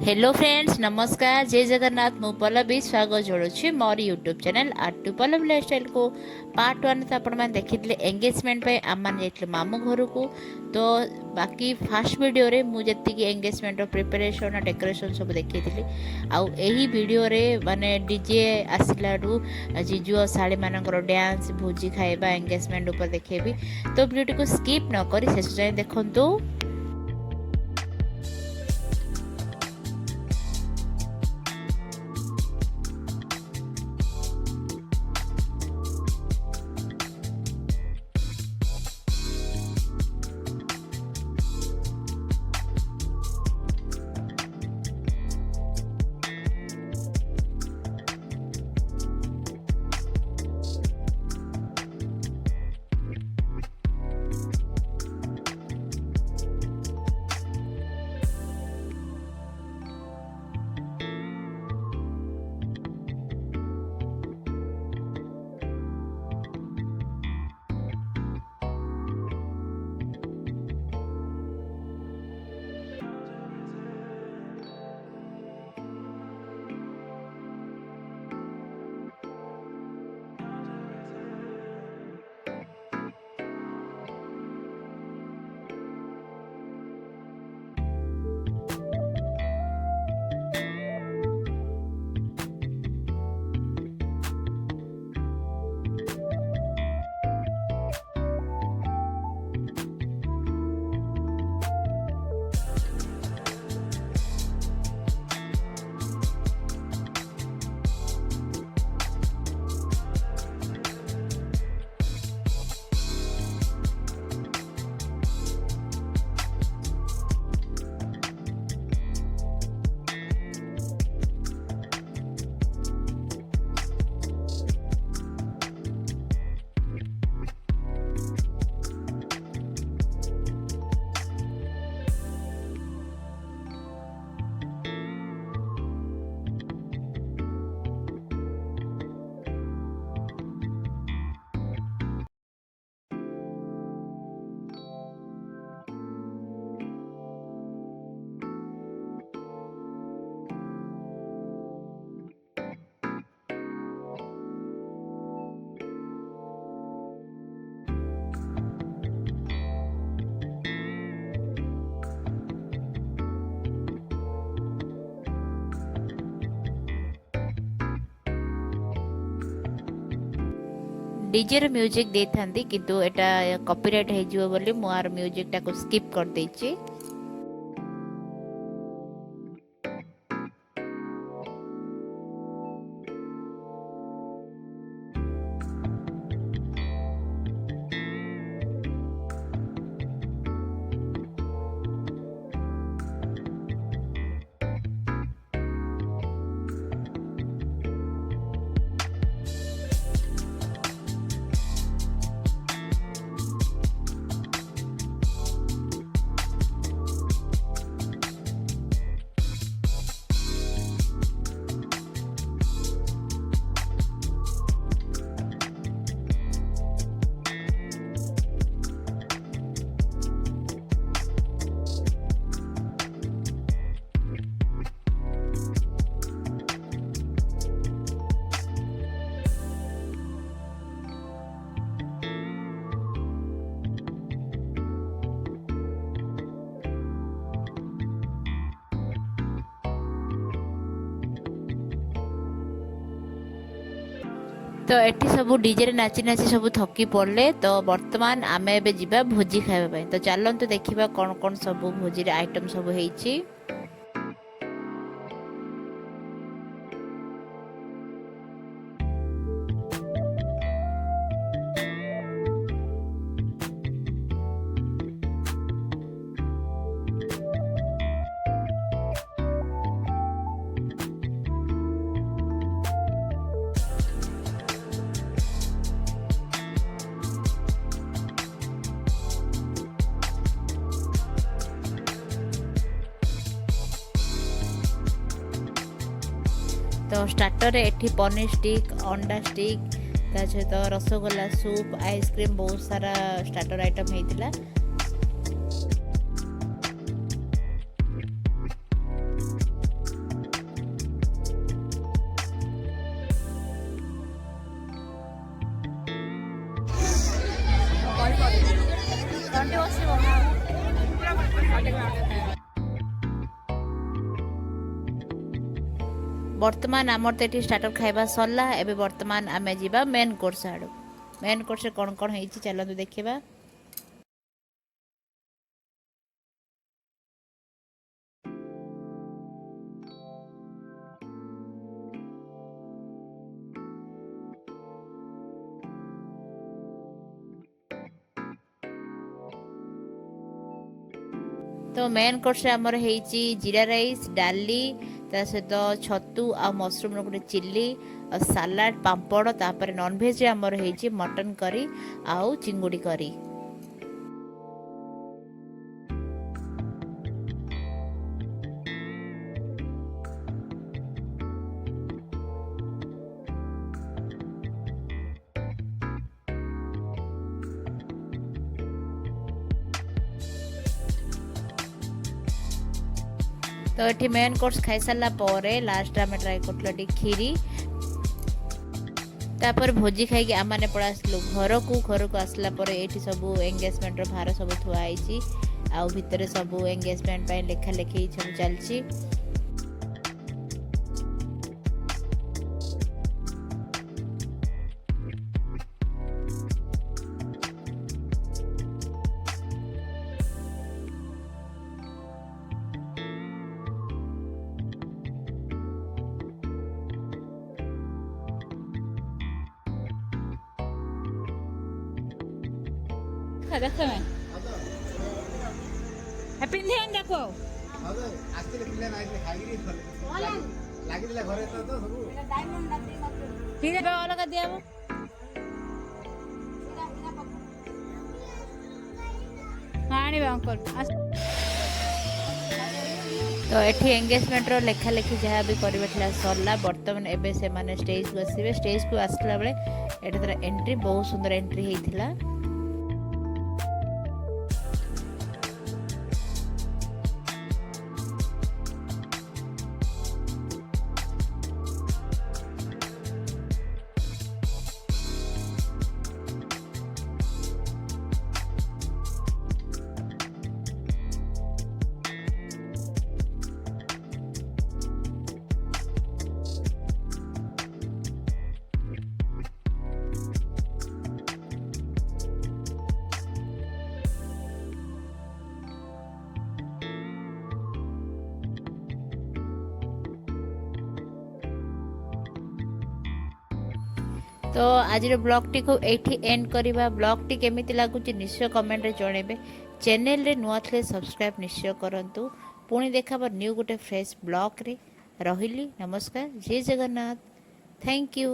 Hello friends, नमस्कार, जय जगन्नाथ। मु पल्लवी स्वागत जोड़ुछि मोर यूट्यूब चैनल आर टू पल्लवी लाइफस्टाइल को। पार्ट वन तो आपण मैंने देखी एंगेजमेंट पे आम मैंने मामू घर को। तो बाकी फास्ट वीडियो रे मुझे एंगेजमेंट प्रिपरेशन और डेकोरेशन सब देखी थी। आउ यही वीडियो रे माने डीजे आसला जिजु और शाड़ी मानकर डांस भोजी खाइबा एंगेजमेंट ऊपर देखेबी। तो वीडियो को स्किप न करी शेष जाए देखंतु। डीजे रो म्यूजिक दे थांती किंतु एटा कॉपीराइट हे जिवो बोली मु आर म्यूजिक टा को स्किप कर देछि। तो एटी सब डीजे रे नाची नाची सब थकी पड़े। तो वर्तमान आमे एबे जिबा भोजी खाइबा। तो चलंतु देखिबा कोन कोन सब भोजी रे आइटम सब हेइची। तो स्टार्टर एठी पनीर स्टिक, अंडा स्टिक, ता सहित रसगोल्ला, सूप, आइसक्रीम बहुत सारा स्टार्टर आइटम हेतिला। बर्तमान आमर तो ये स्टार्टर खाଇବା सरला एबे बर्तमान आमे जीवा मेन कोर्स आड़ मेन कोर्स कौन कौन है चलते देखा तो मेन कोर्स आमर है जीरा राइस डाली ता सहित छतु आ मशरूम गोटे चिल्ली सालाड पापड़ तापर नॉनवेज आमर है मटन करी आउ चिंगुड़ी करी। तो ये मेन कोर्स खाई सारा पर लास्ट आम ट्राए कर खीरी तापर भोजी खाई आम मैंने पड़ा घर को आसला ये सब एंगेजमेंट भार सब थुआई आउ भितर सब एंगेजमेंट लेखा लेखी सब चलची। देख पिंधे देखो अलग दिया तो ये एंगेजमेंट रो लेखा लेखी जहाँ भी कर सरला बर्तमान एबे से माने स्टेज को आसवे स्टेज को आसला बेले एटा एंट्री बहुत सुंदर एंट्री होता। तो आज ब्लॉग टी को एठी एंड करवा ब्लॉग टी केमिति लागुची निश्चय कमेंट रे जणेबे चैनल रे नुआ थे सब्सक्राइब निश्चय करंतु पुणी देखा न्यू गोटे फ्रेश ब्लॉग रे रहिली नमस्कार जय जगन्नाथ थैंक यू।